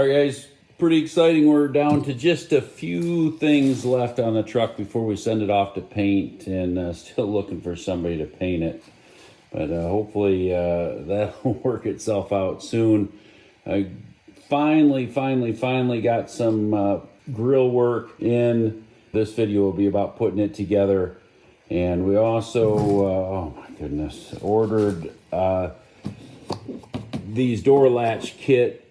All right, guys, pretty exciting. We're down to just a few things left on the truck before we send it off to paint, and still looking for somebody to paint it. But hopefully that'll work itself out soon. I finally got some grill work in. This video will be about putting it together. And we also, oh my goodness, ordered these door latch kit.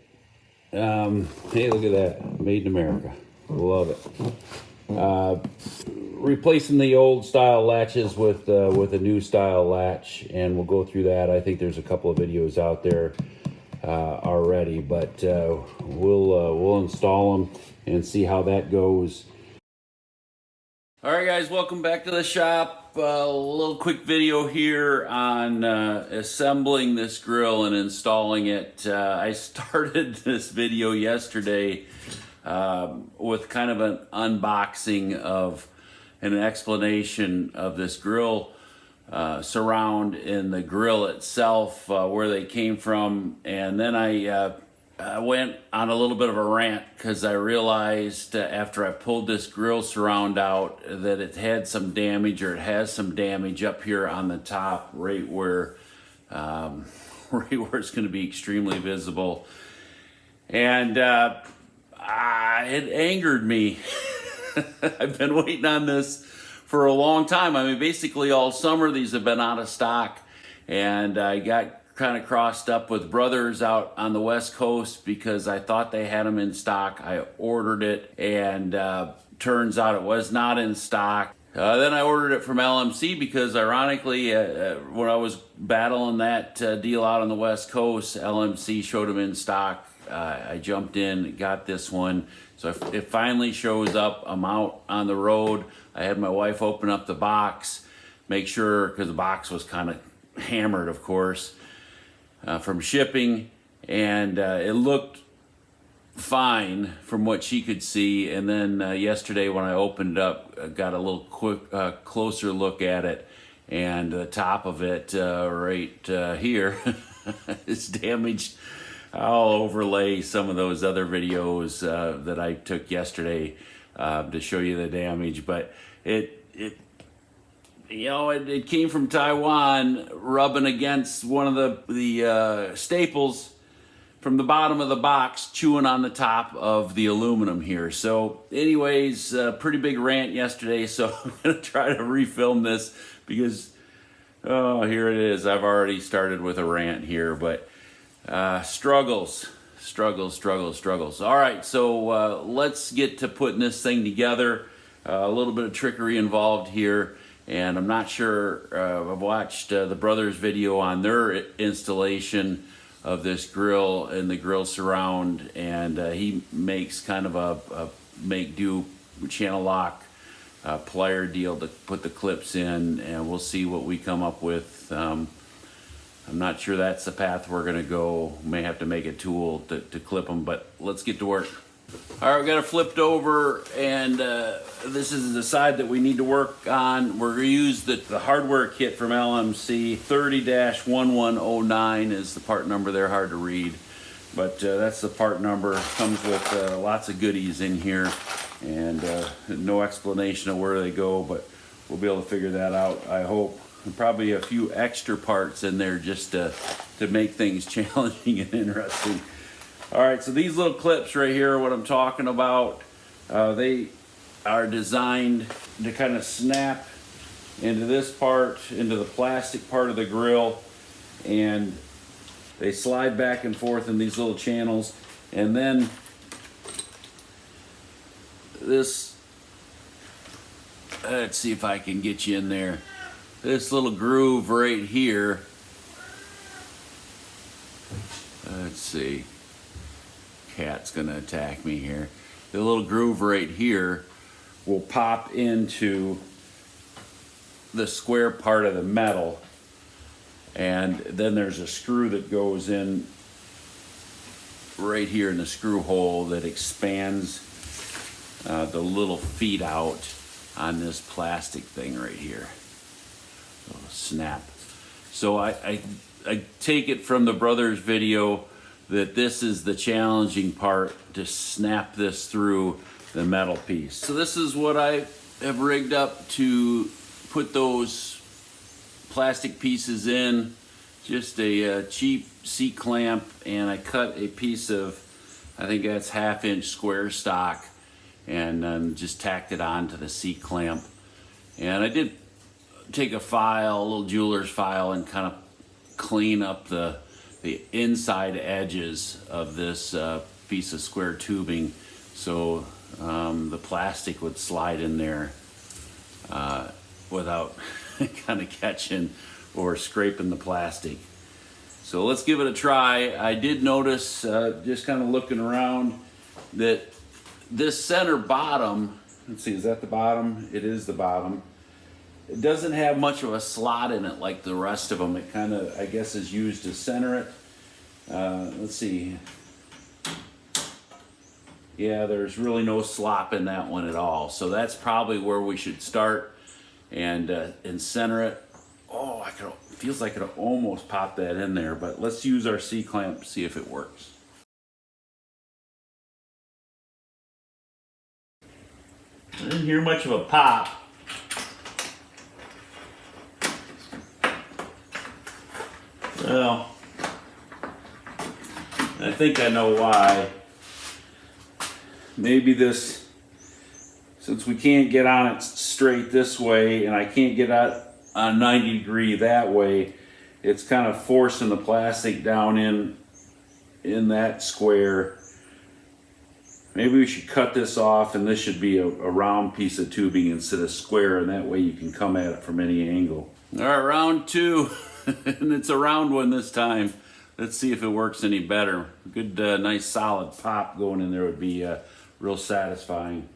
Hey, look at that. Made in America. Love it. Replacing the old style latches with a new style latch, and we'll go through that. I think there's a couple of videos out there already, but we'll install them and see how that goes. All right, guys, welcome back to the shop. A little quick video here on assembling this grill and installing it. I started this video yesterday with kind of an unboxing of and an explanation of this grill surround and the grill itself, where they came from, and then I went on a little bit of a rant because I realized after I pulled this grill surround out that it had some damage, or it has some damage up here on the top, right where it's going to be extremely visible, and it angered me. I've been waiting on this for a long time. I mean, basically all summer these have been out of stock, and I got kind of crossed up with Brothers out on the West Coast because I thought they had them in stock. I ordered it, and turns out it was not in stock. Then I ordered it from LMC because, ironically, when I was battling that deal out on the West Coast, LMC showed them in stock. I jumped in, got this one. So it finally shows up. I'm out on the road. I had my wife open up the box, make sure, because the box was kind of hammered, of course, from shipping, and it looked fine from what she could see. And then yesterday when I opened it up, I got a little closer look at it, and the top of it right here is damaged. I'll overlay some of those other videos that I took yesterday to show you the damage, but it came from Taiwan, rubbing against one of the staples from the bottom of the box, chewing on the top of the aluminum here. So anyways, pretty big rant yesterday, so I'm gonna try to refilm this because, oh, here it is. I've already started with a rant here, but struggles. All right, so let's get to putting this thing together. A little bit of trickery involved here, and I'm not sure. I've watched the Brothers video on their installation of this grill and the grill surround, and he makes kind of a make-do channel lock plier deal to put the clips in, and we'll see what we come up with. I'm not sure that's the path we're gonna go. May have to make a tool to clip them, but let's get to work. All right, we got it flipped over, and this is the side that we need to work on. We're gonna use the hardware kit from LMC. 30-1109 is the part number there, hard to read, but that's the part number. Comes with lots of goodies in here, and no explanation of where they go, but we'll be able to figure that out, I hope. And probably a few extra parts in there just to make things challenging and interesting. All right, so these little clips right here are what I'm talking about. They are designed to kind of snap into this part, into the plastic part of the grill, and they slide back and forth in these little channels. And then this, let's see if I can get you in there. This little groove right here, let's see, cat's gonna attack me here. The little groove right here will pop into the square part of the metal, and then there's a screw that goes in right here in the screw hole that expands the little feet out on this plastic thing right here. Snap. So I take it from the Brothers video that this is the challenging part, to snap this through the metal piece. So this is what I have rigged up to put those plastic pieces in. Just a cheap C-clamp, and I cut a piece of, I think that's 1/2 inch square stock, and then just tacked it onto the C-clamp. And I did take a file, a little jeweler's file, and kind of clean up the inside edges of this piece of square tubing, so the plastic would slide in there without kind of catching or scraping the plastic. So let's give it a try. I did notice, just kind of looking around, that this center bottom, let's see, is that the bottom? It is the bottom. It doesn't have much of a slot in it like the rest of them. It kind of, I guess, is used to center it. Let's see. Yeah, there's really no slop in that one at all. So that's probably where we should start and center it. Oh, feels like I could almost pop that in there, but let's use our C-clamp, see if it works. I didn't hear much of a pop. Well, I think I know why. Maybe this, since we can't get on it straight this way, and I can't get out on 90 degree that way, it's kind of forcing the plastic down in that square. Maybe we should cut this off, and this should be a round piece of tubing instead of square, and that way you can come at it from any angle. All right, round two, and it's a round one this time. Let's see if it works any better. A good, nice solid pop going in there would be real satisfying.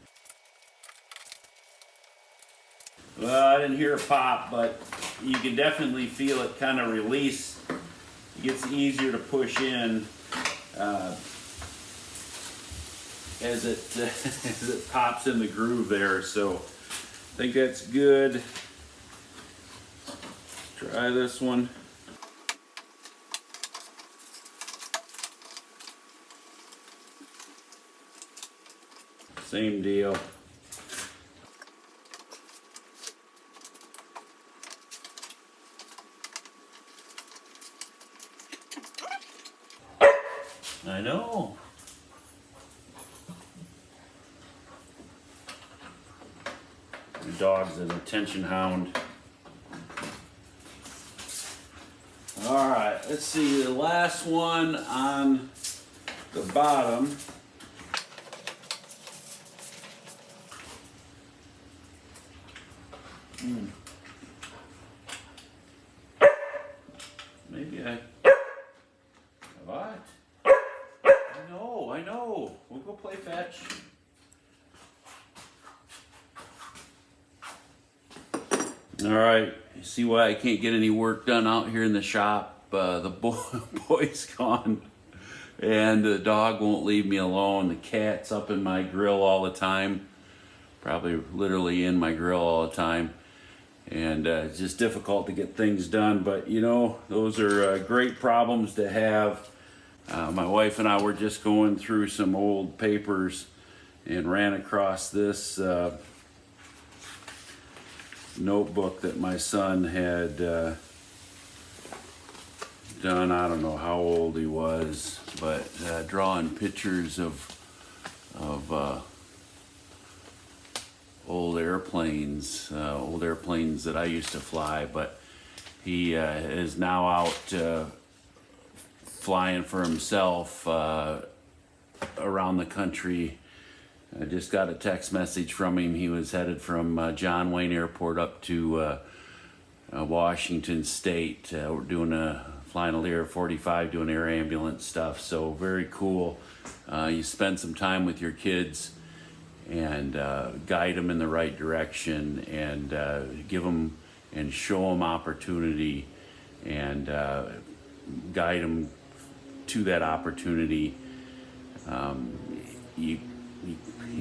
Well, I didn't hear a pop, but you can definitely feel it kind of release. It gets easier to push in as it pops in the groove there. So I think that's good. Let's try this one. Same deal. I know. The dog's an attention hound. All right, let's see the last one on the bottom. Maybe have I? I know. We'll go play fetch. All right. You see why I can't get any work done out here in the shop? The boy's gone, and the dog won't leave me alone. The cat's up in my grill all the time. Probably literally in my grill all the time. And it's just difficult to get things done, but you know, those are great problems to have. My wife and I were just going through some old papers and ran across this notebook that my son had done. I don't know how old he was, but drawing pictures of old airplanes that I used to fly, but he is now out flying for himself around the country. I just got a text message from him. He was headed from John Wayne Airport up to Washington State. We're flying a Lear 45, doing air ambulance stuff. So very cool. You spend some time with your kids and guide them in the right direction, and give them and show them opportunity, and guide them to that opportunity. You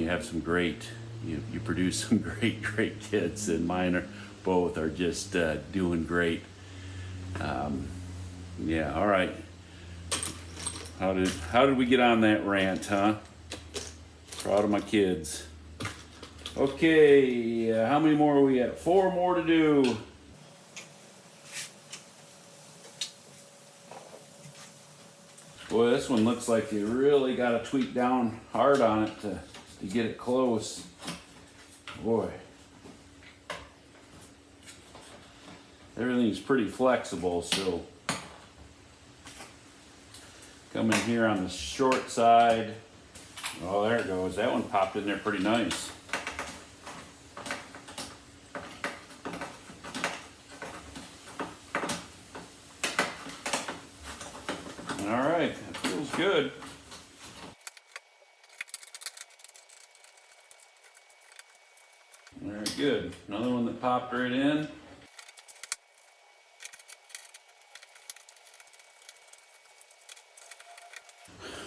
have some great, you produce some great kids, and mine both are just doing great. Yeah, all right. How did we get on that rant, huh? Proud of my kids. Okay, how many more are we at? 4 more to do. Boy, this one looks like you really got to tweak down hard on it to get it close. Boy. Everything's pretty flexible, so come in here on the short side. Oh, there it goes. That one popped in there pretty nice. All right, that feels good. Very good. Another one that popped right in.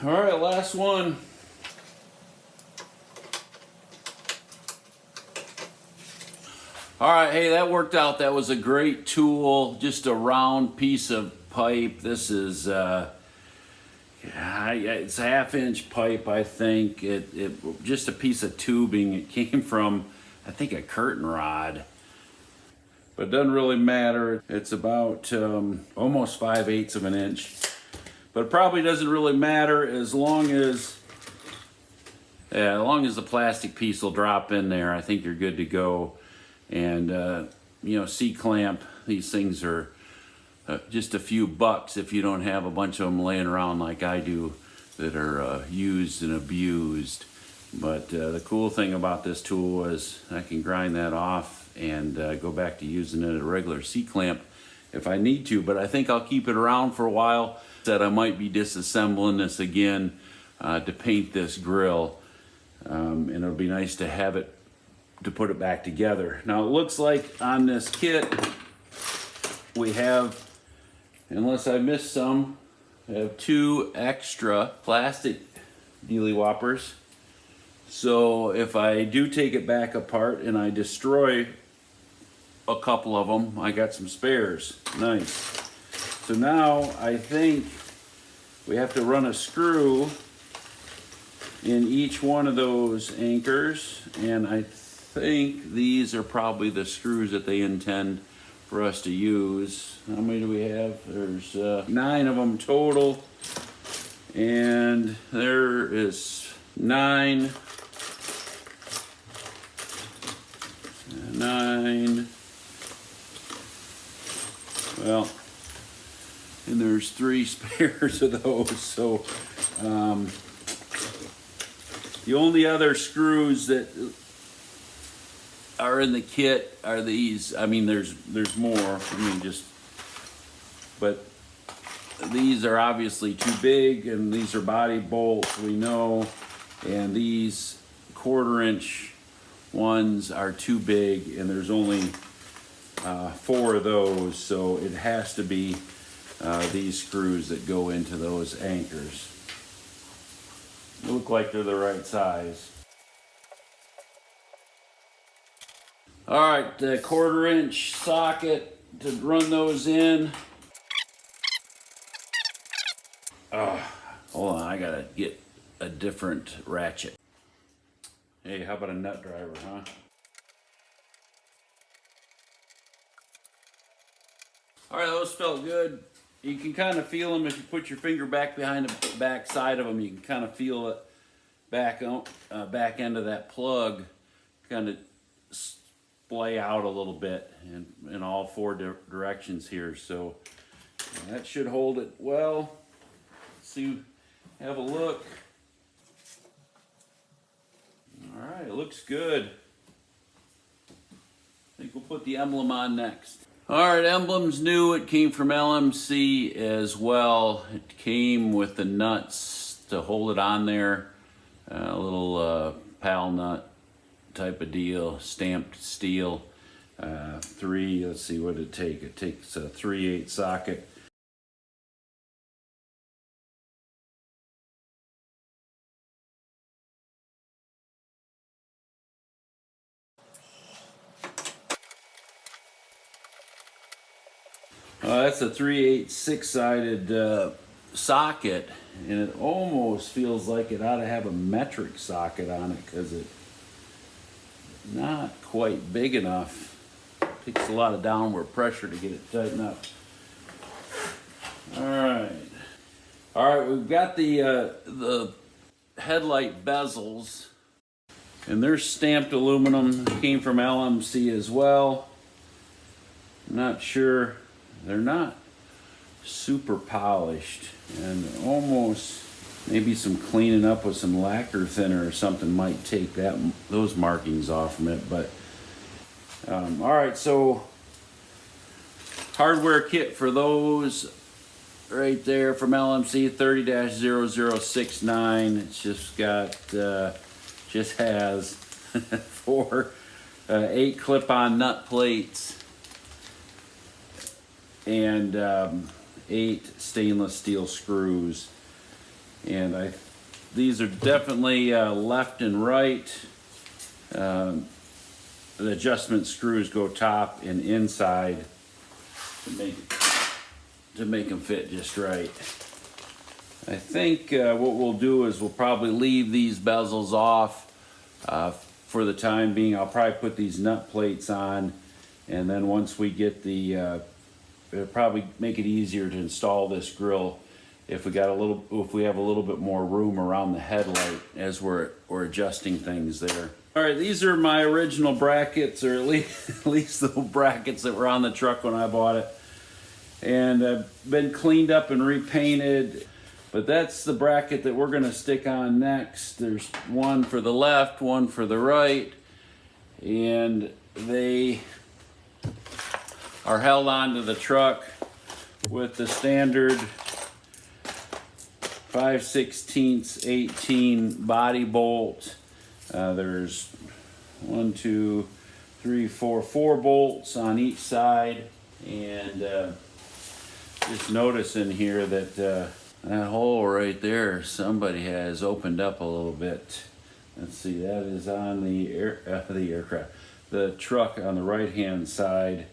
All right, last one. All right, hey, that worked out. That was a great tool. Just a round piece of pipe. This is it's a 1/2-inch pipe, I think. It just a piece of tubing. It came from, I think, a curtain rod, but it doesn't really matter. It's about almost 5/8 of an inch, but it probably doesn't really matter as long as the plastic piece will drop in there. I think you're good to go. And C-clamp, these things are just a few bucks if you don't have a bunch of them laying around like I do that are used and abused. But the cool thing about this tool is I can grind that off and go back to using it as a regular C-clamp if I need to. But I think I'll keep it around for a while. That I might be disassembling this again to paint this grill. And it'll be nice to have it to put it back together. Now it looks like on this kit we have, unless I missed some, I have 2 extra plastic dealy whoppers. So if I do take it back apart and I destroy a couple of them, I got some spares. Nice. So now I think we have to run a screw in each one of those anchors, and I think these are probably the screws that they intend for us to use. How many do we have? There's 9 of them total, and there is 9. Well, and there's 3 spares of those. So the only other screws that are in the kit are these. I mean, there's more. I mean, but these are obviously too big, and these are body bolts, we know, and these 1/4-inch ones are too big, and there's only 4 of those, so it has to be these screws that go into those anchors. They look like they're the right size. All right, the 1/4-inch socket to run those in. Hold on, I gotta get a different ratchet. Hey, how about a nut driver, huh? All right, those felt good. You can kind of feel them if you put your finger back behind the back side of them. You can kind of feel it back end of that plug kind of splay out a little bit in all 4 directions here. So that should hold it well. Let's see, have a look. All right, it looks good. I think we'll put the emblem on next. All right, emblem's new. It came from LMC as well. It came with the nuts to hold it on there. A little pal nut type of deal, stamped steel. 3, let's see, what did it take? It takes a 3/8 socket. That's a 3/8 6-sided socket, and it almost feels like it ought to have a metric socket on it because it's not quite big enough. It takes a lot of downward pressure to get it tightened up. All right, we've got the headlight bezels, and they're stamped aluminum. Came from LMC as well. I'm not sure, they're not super polished, and almost maybe some cleaning up with some lacquer thinner or something might take those markings off from it. But all right, so hardware kit for those right there from LMC, 30-0069. It's just got just has 4 8 clip-on nut plates and 8 stainless steel screws, and these are definitely left and right. The adjustment screws go top and inside to make them fit just right. I think what we'll do is we'll probably leave these bezels off for the time being. I'll probably put these nut plates on, and then once we get it'll probably make it easier to install this grill if we have a little bit more room around the headlight as we're adjusting things there. All right, these are my original brackets, or at least the brackets that were on the truck when I bought it, and been cleaned up and repainted. But that's the bracket that we're going to stick on next. There's one for the left, one for the right, and they are held onto the truck with the standard 5/16 18 body bolt. There's 1, 2, 3, 4 bolts on each side, and just notice in here that that hole right there, somebody has opened up a little bit. Let's see, that is on the truck on the right hand side.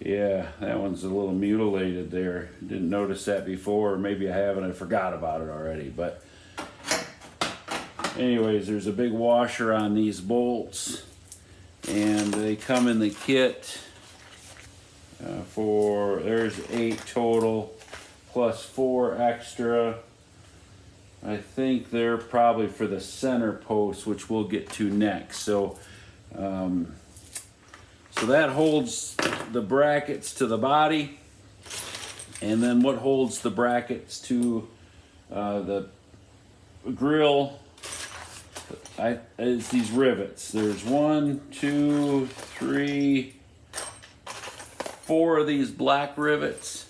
Yeah, that one's a little mutilated there. Didn't notice that before, or maybe I haven't, I forgot about it already. But anyways, there's a big washer on these bolts, and they come in the kit there's 8 total, plus 4 extra. I think they're probably for the center post, which we'll get to next. So so that holds the brackets to the body, and then what holds the brackets to the grill is these rivets. There's 1, 2, 3, 4 of these black rivets,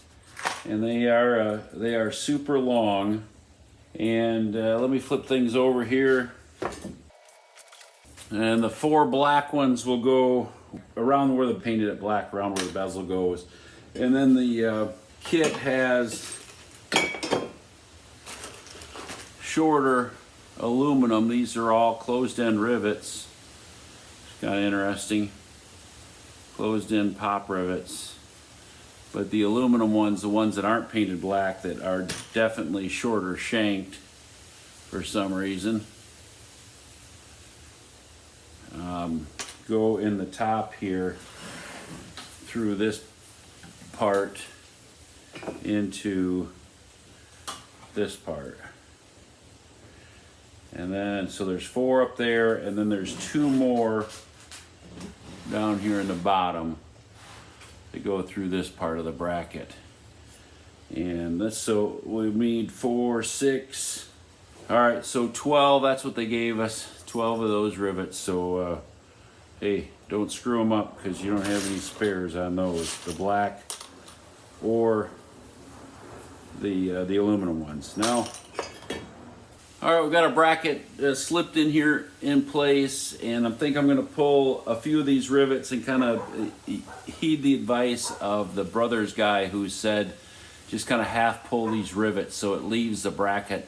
and they are super long. And let me flip things over here. And the 4 black ones will go around where the painted it black, around where the bezel goes. And then the kit has shorter aluminum. These are all closed-end rivets. It's kind of interesting. Closed-end pop rivets. But the aluminum ones, the ones that aren't painted black, that are definitely shorter shanked for some reason, go in the top here through this part into this part. And then, so there's 4 up there, and then there's 2 more down here in the bottom that go through this part of the bracket. And that's, so we need 4, 6. All right, so 12, that's what they gave us, 12 of those rivets. So, hey, don't screw them up because you don't have any spares on those, the black or the aluminum ones. Now, all right, we've got a bracket slipped in here in place, and I think I'm going to pull a few of these rivets and kind of heed the advice of the Brothers guy who said just kind of half pull these rivets so it leaves the bracket,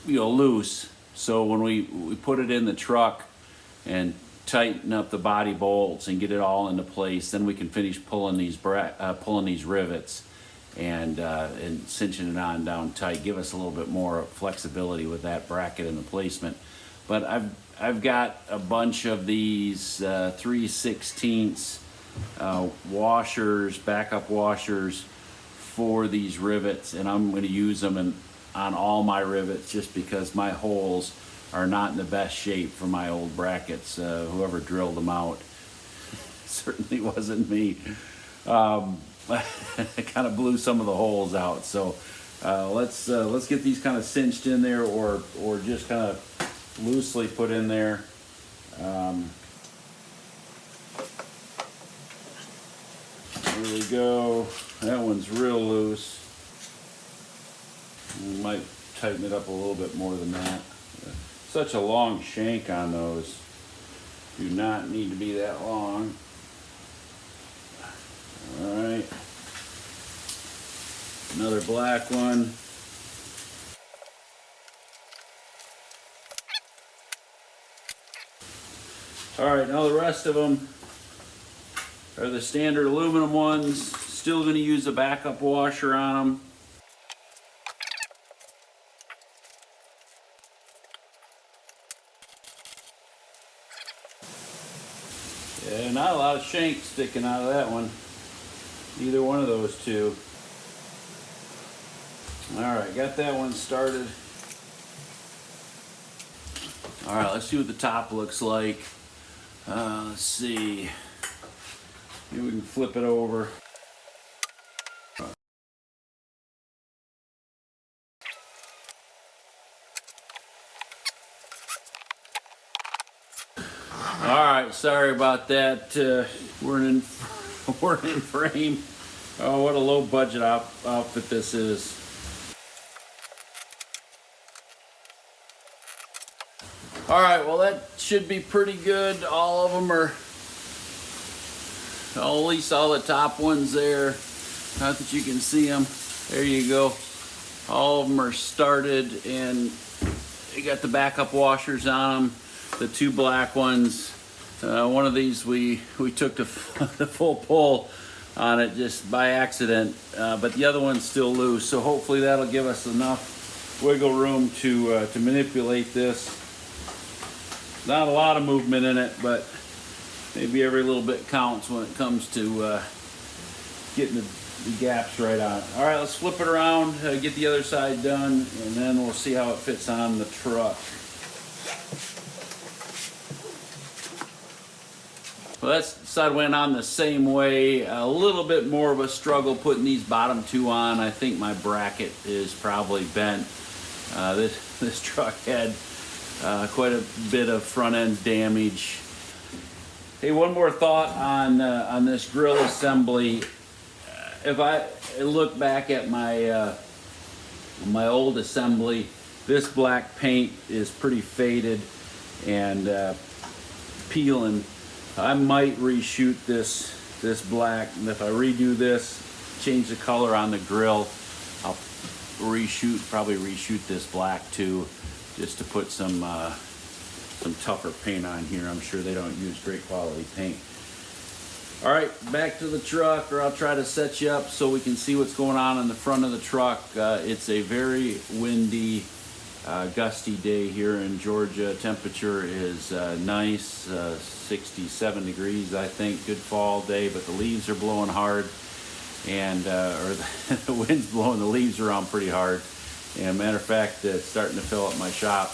loose. So when we put it in the truck and tighten up the body bolts and get it all into place, then we can finish pulling these rivets. and cinching it on down tight, give us a little bit more flexibility with that bracket and the placement. But I've got a bunch of these 3/16 washers, backup washers for these rivets, and I'm going to use them on all my rivets just because my holes are not in the best shape for my old brackets. Whoever drilled them out certainly wasn't me. I kind of blew some of the holes out. So let's get these kind of cinched in there, or just kind of loosely put in there. There we go. That one's real loose. We might tighten it up a little bit more than that. Such a long shank on those. Do not need to be that long. All right. Another black one. All right, now the rest of them are the standard aluminum ones. Still going to use a backup washer on them. Yeah, not a lot of shank sticking out of that one. Either one of those two. All right, got that one started. All right, let's see what the top looks like. Let's see. Maybe we can flip it over. All right, sorry about that. We're in frame. Oh, what a low budget outfit this is. All right, well that should be pretty good. All of them are, well, at least all the top ones there. Not that you can see them. There you go. All of them are started, and you got the backup washers on them. The two black ones. One of these we took the full pull on it just by accident, but the other one's still loose. So hopefully that'll give us enough wiggle room to manipulate this. Not a lot of movement in it, but maybe every little bit counts when it comes to getting the gaps right on it. All right, let's flip it around, get the other side done, and then we'll see how it fits on the truck. Well, that side went on the same way. A little bit more of a struggle putting these bottom two on. I think my bracket is probably bent. This truck had quite a bit of front end damage. Hey, one more thought on this grill assembly. If I look back at my my old assembly, this black paint is pretty faded and peeling. I might reshoot this black, and if I redo this, change the color on the grill, I'll probably reshoot this black too, just to put some tougher paint on here. I'm sure they don't use great quality paint. All right, back to the truck, or I'll try to set you up so we can see what's going on in the front of the truck. It's a very windy, gusty day here in Georgia. Temperature is nice, 67 degrees, I think. Good fall day, but the leaves are blowing hard, and or the wind's blowing the leaves around pretty hard. And matter of fact, it's starting to fill up my shop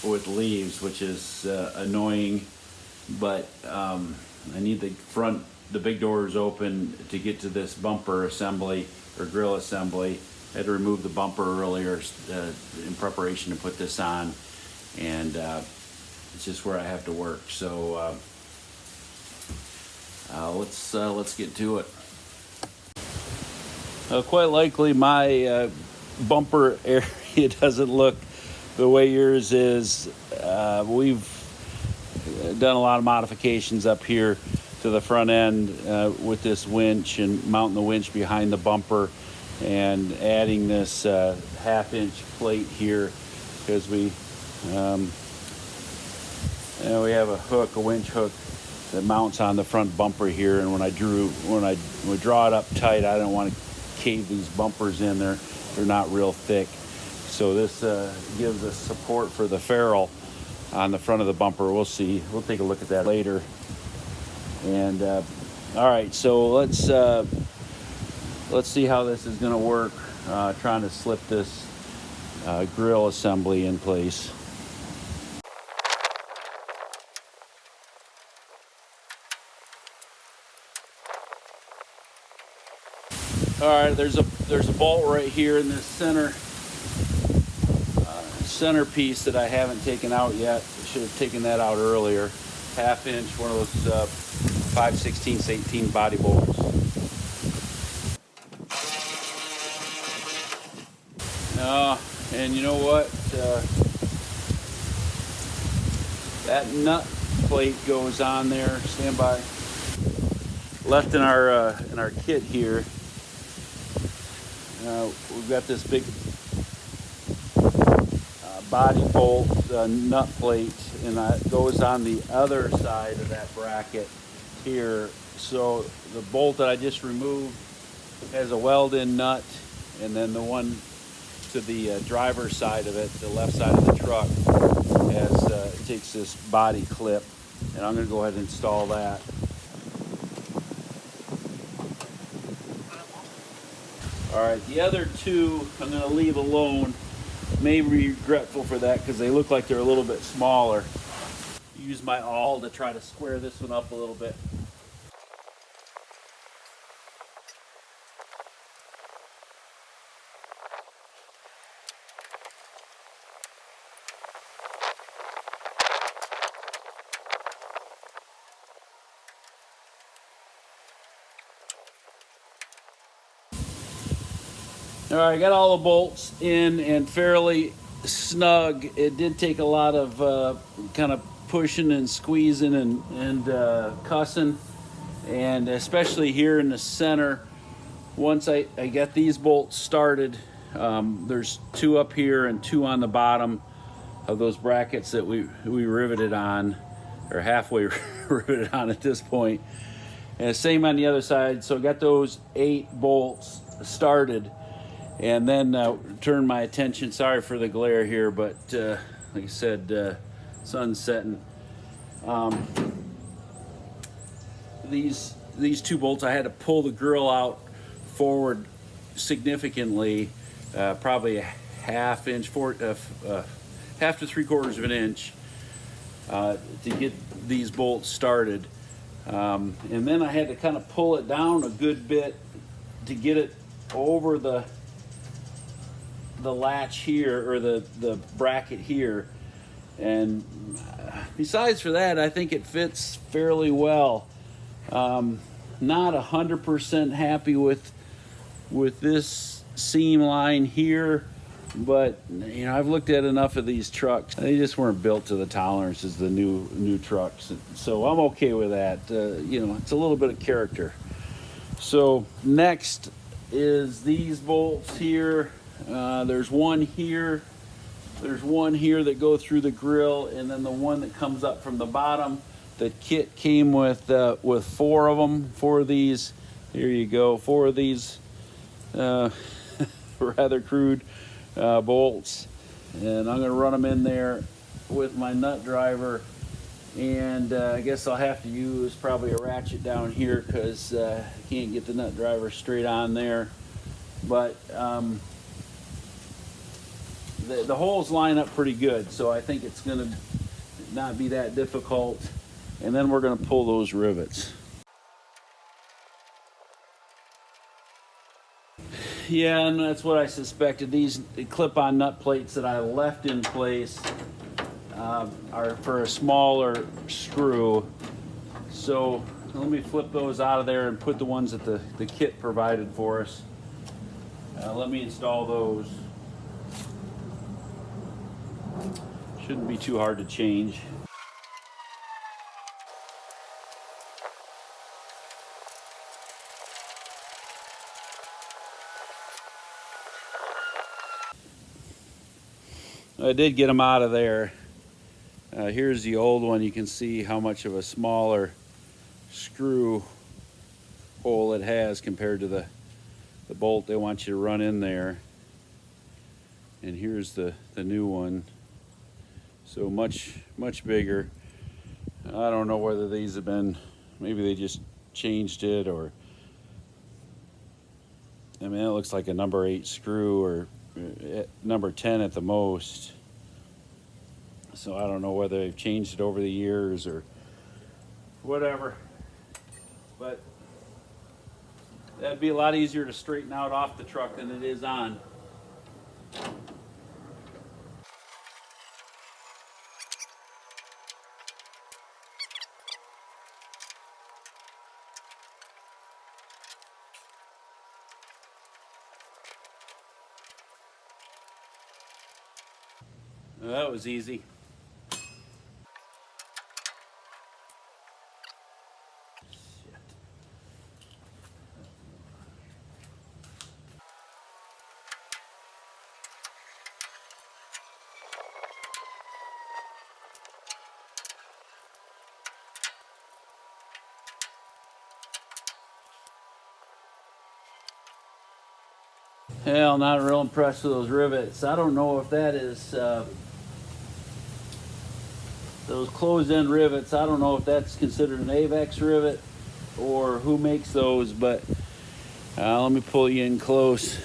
with leaves, which is annoying. But I need the big doors open to get to this bumper assembly or grill assembly. I had to remove the bumper earlier in preparation to put this on, and it's just where I have to work. So let's get to it. Quite likely my bumper area doesn't look the way yours is. We've done a lot of modifications up here to the front end with this winch, and mounting the winch behind the bumper, and adding this half-inch plate here because we have a hook, a winch hook that mounts on the front bumper here, and when we draw it up tight, I don't want to cave these bumpers in. They're not real thick. So this gives us support for the ferrule on the front of the bumper. We'll see. We'll take a look at that later. And all right, so let's see how this is going to work. Trying to slip this grill assembly in place. All right, there's a bolt right here in this center piece that I haven't taken out yet. I should have taken that out earlier. 1/2 inch, one of those 5/16 18 body bolts. And you know what? That nut plate goes on there. Stand by. Left in our kit here. We've got this big body bolt nut plate, and that goes on the other side of that bracket here. So the bolt that I just removed has a weld-in nut, and then the one to the driver's side of it, the left side of the truck, takes this body clip, and I'm going to go ahead and install that. All right, the other two I'm going to leave alone. May be regretful for that because they look like they're a little bit smaller. Use my awl to try to square this one up a little bit. All right, I got all the bolts in and fairly snug. It did take a lot of kind of pushing and squeezing and cussing, and especially here in the center. Once I get these bolts started, there's 2 up here and 2 on the bottom of those brackets that we riveted on, or halfway riveted on at this point. And same on the other side. So I got those 8 bolts started. And then turn my attention, sorry for the glare here, but like I said, sun's setting. These 2 bolts, I had to pull the grill out forward significantly, probably a 1/2 inch, 1/2 to 3/4 of an inch, to get these bolts started. And then I had to kind of pull it down a good bit to get it over the latch here, or the bracket here. And besides for that, I think it fits fairly well. Not 100% happy with this seam line here, but you know, I've looked at enough of these trucks. They just weren't built to the tolerances the new trucks, so I'm okay with that. You know, it's a little bit of character. So next is these bolts here. There's one here, there's one here that go through the grill, and then the one that comes up from the bottom. The kit came with 4 of them, 4 of these. Here you go, 4 of these rather crude bolts, and I'm going to run them in there with my nut driver. And I guess I'll have to use probably a ratchet down here because I can't get the nut driver straight on there. But the holes line up pretty good, so I think it's going to not be that difficult. And then we're going to pull those rivets. Yeah, and that's what I suspected. These clip-on nut plates that I left in place are for a smaller screw. So let me flip those out of there and put the ones that the kit provided for us. Let me install those. Shouldn't be too hard to change. I did get them out of there. Here's the old one. You can see how much of a smaller screw hole it has compared to the bolt they want you to run in there. And here's the new one. So much bigger. I don't know whether these have been, maybe they just changed it, or I mean, it looks like a number 8 screw, or number 10 at the most. So I don't know whether they've changed it over the years or whatever. But that'd be a lot easier to straighten out off the truck than it is on. That was easy. Hell, not real impressed with those rivets. I don't know if that is those closed-end rivets. I don't know if that's considered an Avex rivet or who makes those, but let me pull you in close.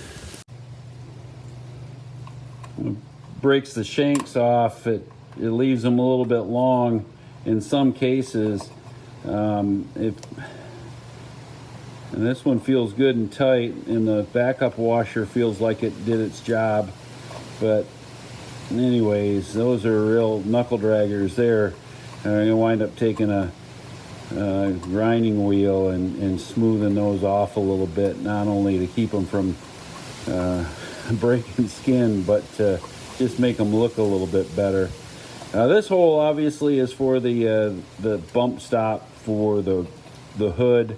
It breaks the shanks off. It leaves them a little bit long in some cases. And this one feels good and tight, and the backup washer feels like it did its job. But anyways, those are real knuckle draggers there. I'm gonna wind up taking a grinding wheel and smoothing those off a little bit, not only to keep them from breaking skin, but to just make them look a little bit better. This hole obviously is for the bump stop for the hood,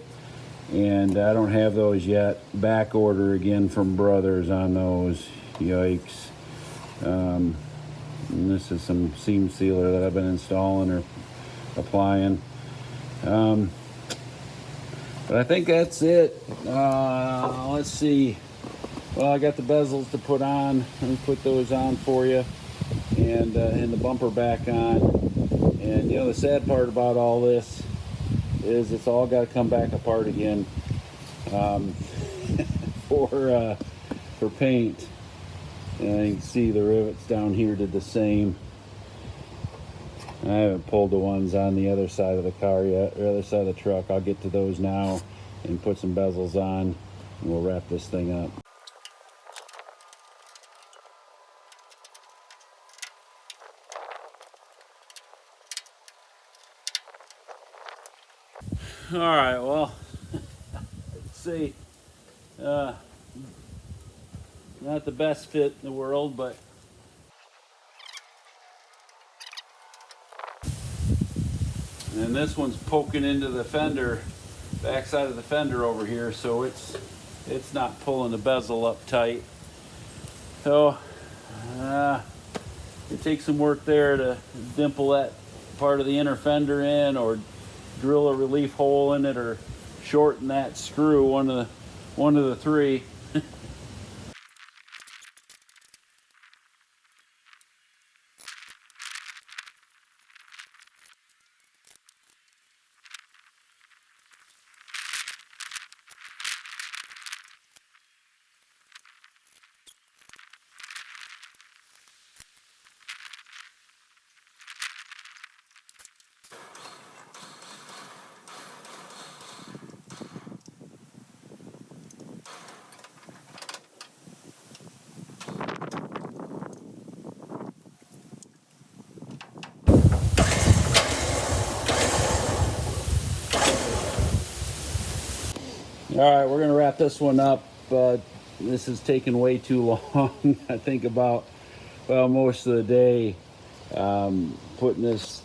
and I don't have those yet. Back order again from Brothers on those. Yikes. And this is some seam sealer that I've been installing or applying. But I think that's it. Let's see. Well, I got the bezels to put on. Let me put those on for you, and the bumper back on. And you know, the sad part about all this is it's all got to come back apart again for paint. And you can see the rivets down here did the same. I haven't pulled the ones on the other side of the car yet, or other side of the truck. I'll get to those now and put some bezels on, and we'll wrap this thing up. All right, well, let's see. Not the best fit in the world, but and this one's poking into the fender, backside of the fender over here, so it's not pulling the bezel up tight. So it takes some work there to dimple that part of the inner fender in, or drill a relief hole in it, or shorten that screw, one of the three. All right, we're gonna wrap this one up. This is taking way too long. I think about, well, most of the day putting this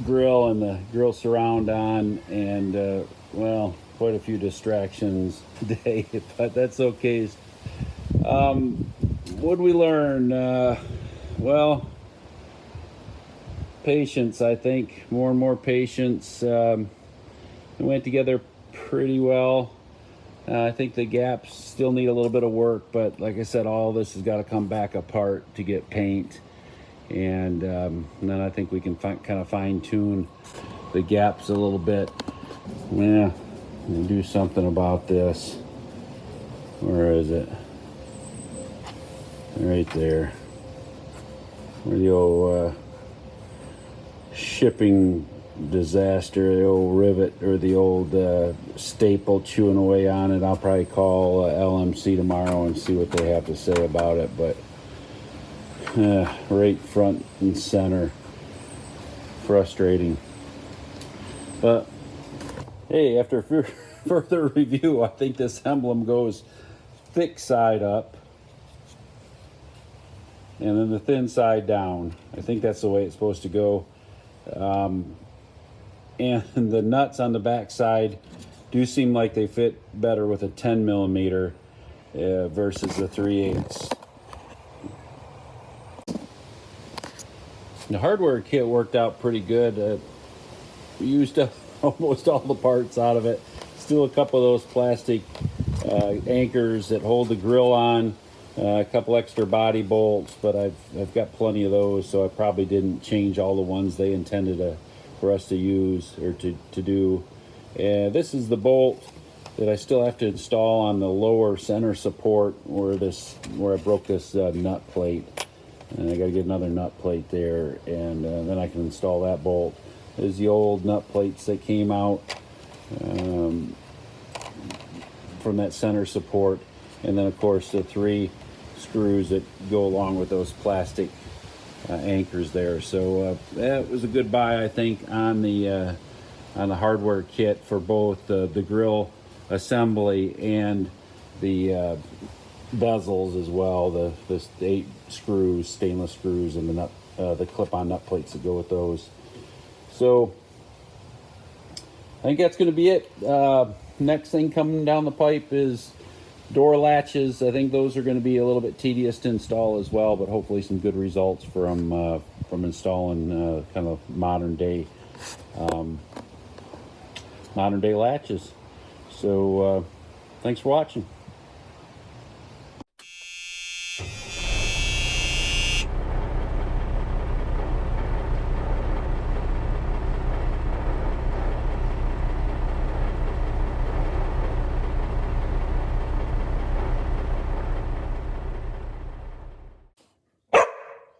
grill and the grill surround on, and well, quite a few distractions today, but that's okay. What did we learn? Well, patience, I think. More and more patience. We went together pretty well. I think the gaps still need a little bit of work, but like I said, all this has got to come back apart to get paint. And then I think we can kind of fine tune the gaps a little bit. Yeah, do something about this. Where is it? Right there. Where the old shipping disaster, the old rivet or the old staple chewing away on it. I'll probably call LMC tomorrow and see what they have to say about it. But right front and center. Frustrating. But hey, after further review, I think this emblem goes thick side up and then the thin side down. I think that's the way it's supposed to go. And the nuts on the back side do seem like they fit better with a 10 millimeter versus the 3/8. The hardware kit worked out pretty good. We used up almost all the parts out of it. Still a couple of those plastic anchors that hold the grill on, a couple extra body bolts, but I've got plenty of those, so I probably didn't change all the ones they intended for us to use or to do. And this is the bolt that I still have to install on the lower center support where I broke this nut plate. And I got to get another nut plate there, and then I can install that bolt. There's the old nut plates that came out from that center support, and then of course the 3 screws that go along with those plastic anchors there. So that was a good buy, I think, on the hardware kit for both the grill assembly and the bezels as well. The 8 screws, stainless screws, and the clip-on nut plates that go with those. So I think that's going to be it. Next thing coming down the pipe is door latches. I think those are going to be a little bit tedious to install as well, but hopefully some good results from installing kind of modern day latches. So thanks for watching.